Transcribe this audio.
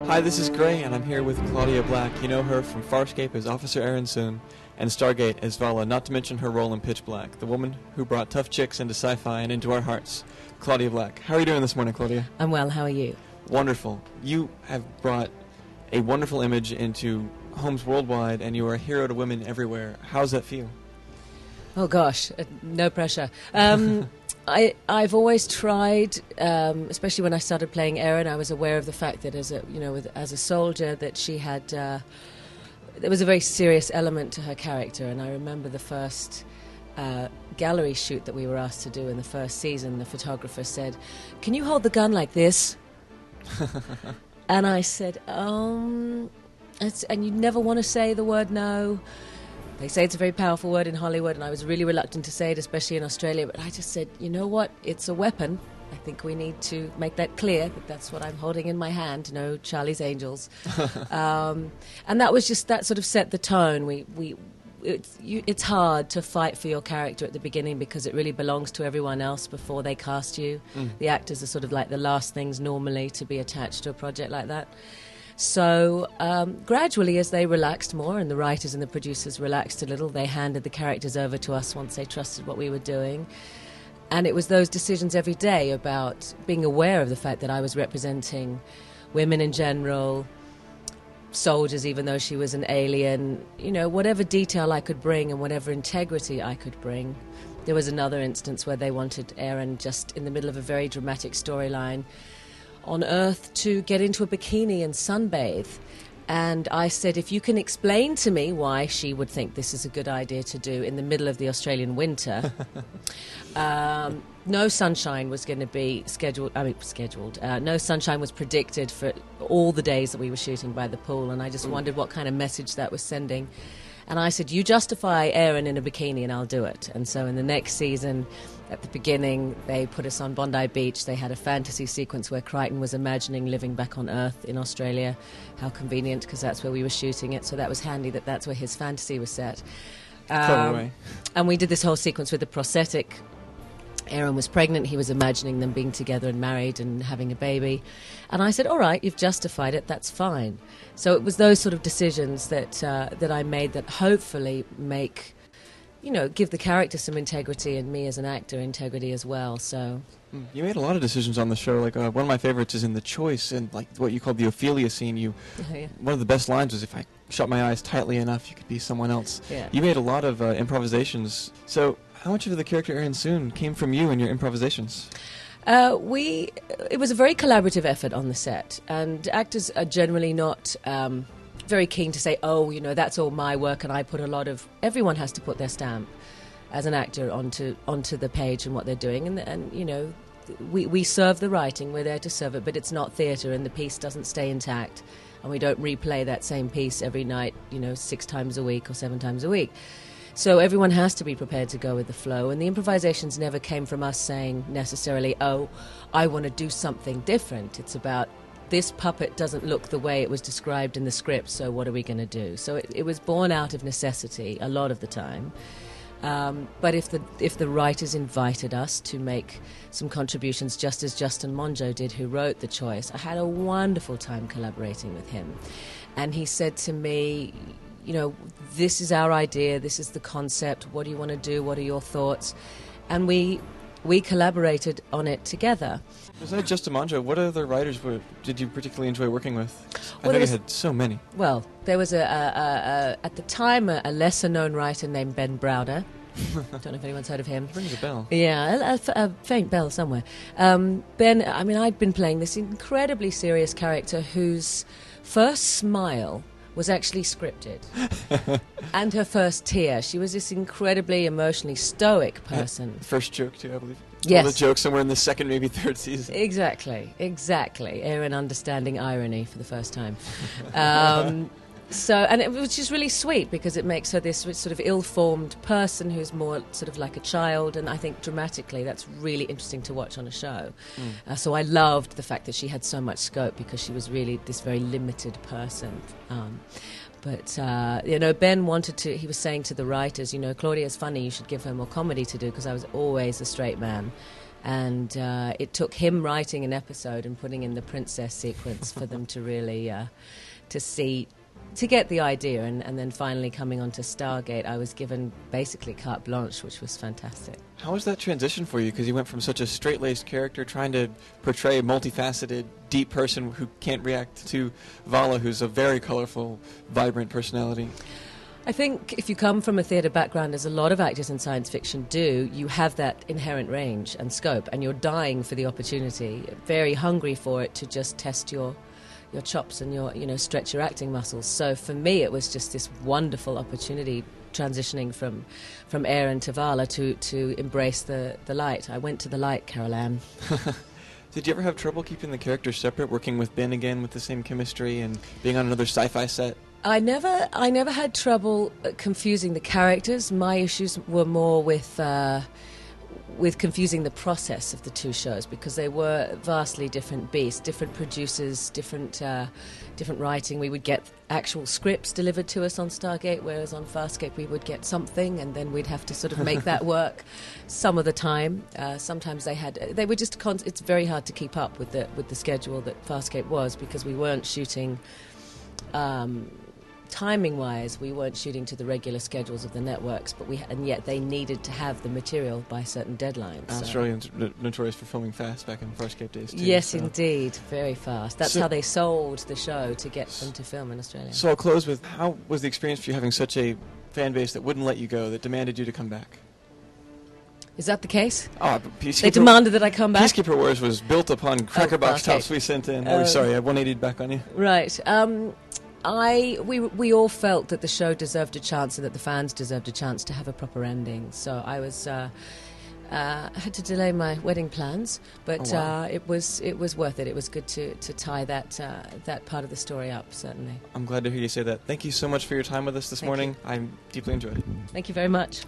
Hi, this is Gray, and I'm here with Claudia Black. You know her from FarScape as Officer Aaron Soon, and StarGate as Vala, not to mention her role in Pitch Black, the woman who brought tough chicks into sci-fi and into our hearts. Claudia Black. How are you doing this morning, Claudia? I'm well, how are you? Wonderful. You have brought a wonderful image into homes worldwide, and you are a hero to women everywhere. How does that feel? Oh gosh, no pressure. I've always tried, especially when I started playing Erin, I was aware of the fact that as a soldier that she had, there was a very serious element to her character, and I remember the first gallery shoot that we were asked to do in the first season. The photographer said, "Can you hold the gun like this?" And I said, and you never want to say the word no. They say it's a very powerful word in Hollywood, and I was really reluctant to say it, especially in Australia, but I just said, you know what, it's a weapon. I think we need to make that clear, that that's what I'm holding in my hand, no Charlie's Angels. And that was just, that sort of set the tone. It's hard to fight for your character at the beginning because it really belongs to everyone else before they cast you. The actors are sort of like the last things normally to be attached to a project like that. So gradually, as they relaxed more and the writers and the producers relaxed a little, they handed the characters over to us once they trusted what we were doing. And it was those decisions every day about being aware of the fact that I was representing women in general, soldiers, even though she was an alien, whatever detail I could bring and whatever integrity I could bring. There was another instance where they wanted Erin just in the middle of a very dramatic storyline on Earth to get into a bikini and sunbathe. And I said, if you can explain to me why she would think this is a good idea to do in the middle of the Australian winter. No sunshine was going to be scheduled. No sunshine was predicted for all the days that we were shooting by the pool, and I just wondered what kind of message that was sending. And I said, you justify Erin in a bikini and I'll do it. And so in the next season, at the beginning, they put us on Bondi Beach. They had a fantasy sequence where Crichton was imagining living back on Earth in Australia. How convenient, because that's where we were shooting it. So that was handy that that's where his fantasy was set. And we did this whole sequence with the prosthetic. Erin was pregnant. He was imagining them being together and married and having a baby. And I said, all right, you've justified it. That's fine. So it was those sort of decisions that I made that hopefully make, give the character some integrity and me as an actor integrity as well. So you made a lot of decisions on the show. Like one of my favorites is in The Choice, and like what you called the Ophelia scene. One of the best lines was, if I shut my eyes tightly enough, you could be someone else. Yeah. You made a lot of improvisations. So how much of the character Aaron Soon came from you and your improvisations? It was a very collaborative effort on the set, and actors are generally not very keen to say, that's all my work, and I put a lot of... Everyone has to put their stamp as an actor onto the page and what they're doing, and we serve the writing, we're there to serve it, but it's not theatre, and the piece doesn't stay intact, and we don't replay that same piece every night, 6 times a week or 7 times a week. So everyone has to be prepared to go with the flow, and the improvisations never came from us saying necessarily, I want to do something different. It's about, this puppet doesn't look the way it was described in the script, so what are we going to do? So it was born out of necessity a lot of the time. But if the writers invited us to make some contributions, just as Justin Monjo did, who wrote The Choice, I had a wonderful time collaborating with him. And he said to me, this is our idea, this is the concept, what do you want to do, what are your thoughts? And we collaborated on it together. Besides Justin Monjo, what other writers did you particularly enjoy working with? I know you had so many. Well, there was at the time a lesser-known writer named Ben Browder. Don't know if anyone's heard of him. Rings a bell. Yeah, a faint bell somewhere. Ben, I'd been playing this incredibly serious character whose first smile was actually scripted. And her first tear. She was this incredibly emotionally stoic person. First joke, too, I believe. Yes. All the jokes somewhere in the second, maybe third season. Exactly. Erin understanding irony for the first time. And it was just really sweet because it makes her this sort of ill-formed person who's more sort of like a child, and I think dramatically that's really interesting to watch on a show. So I loved the fact that she had so much scope because she was really this very limited person. But Ben he was saying to the writers, Claudia's funny, you should give her more comedy to do, because I was always a straight man. And it took him writing an episode and putting in the princess sequence for them to really to get the idea. And then finally coming on to StarGate, I was given basically carte blanche, which was fantastic. How was that transition for you? Because you went from such a straight-laced character trying to portray a multifaceted, deep person who can't react to Vala, who's a very colorful, vibrant personality. I think if you come from a theatre background, as a lot of actors in science fiction do, you have that inherent range and scope, and you're dying for the opportunity, very hungry for it to just test your chops and stretch your acting muscles. So for me, it was just this wonderful opportunity transitioning from Aaron to Vala to embrace the light. I went to the light, Carol Ann. Did you ever have trouble keeping the characters separate, working with Ben again with the same chemistry and being on another sci-fi set? I never had trouble confusing the characters. My issues were more with confusing the process of the two shows, because they were vastly different beasts, different producers, different writing. We would get actual scripts delivered to us on StarGate, whereas on FarScape we would get something, and then we'd have to sort of make that work. Some of the time, sometimes they were just. It's very hard to keep up with the schedule that FarScape was, because we weren't shooting. Timing-wise, we weren't shooting to the regular schedules of the networks, and yet they needed to have the material by certain deadlines. Australians notorious for filming fast back in FarScape days, too. Yes, so. Indeed, very fast. That's how they sold the show, to get them to film in Australia. So I'll close with, how was the experience for you having such a fan base that wouldn't let you go, that demanded you to come back? Is that the case? Oh, they demanded that I come back? Peacekeeper Wars was built upon cracker box tops we sent in. Sorry, I 180'd back on you. Right. We all felt that the show deserved a chance and that the fans deserved a chance to have a proper ending. So I was had to delay my wedding plans, but it was worth it. It was good to tie that part of the story up. Certainly. I'm glad to hear you say that. Thank you so much for your time with us this morning. I deeply enjoyed it. Thank you very much.